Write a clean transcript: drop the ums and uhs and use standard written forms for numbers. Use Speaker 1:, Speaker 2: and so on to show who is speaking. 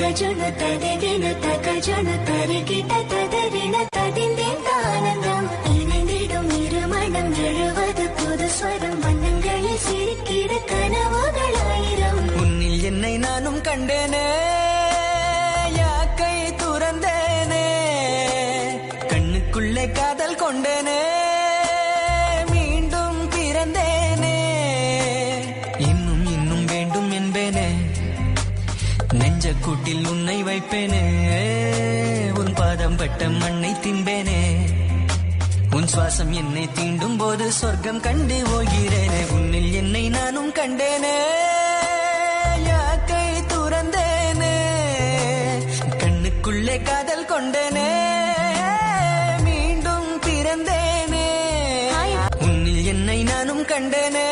Speaker 1: തകജുണു തകദിനു തകജുണു തരികിട തദരിണ തതിന്റേന്ത ആനന്ദം ഇണങ്ങിടും ഇരുമണം எழுவது புது ஸ்வரம் வண்ணங்களில் சிரிக்கிற கனவுகளாயிரம்
Speaker 2: உன்னில் என்னை நானும் கண்டேனே யாக்கை துறந்தேனே கண்ணுக்குள்ளே காதல் கொண்டேனே மீண்டும் பிறந்தேனே இன்னும் இன்னும் வேண்டும் என்பேனே நெஞ்ச கூட்டில் உன்னை வைப்பேனே உன் பாதம் பட்ட மண்ணை தின்பேனே உன் சுவாசம் என்னை தீண்டும் போது சொர்க்கம் கண்டு போகிறேனே உன்னில் என்னை நானும் கண்டேனே யாக்கை துறந்தேனே கண்ணுக்குள்ளே காதல் கொண்டேனே மீண்டும் பிறந்தேனே உன்னில் என்னை நானும் கண்டேனே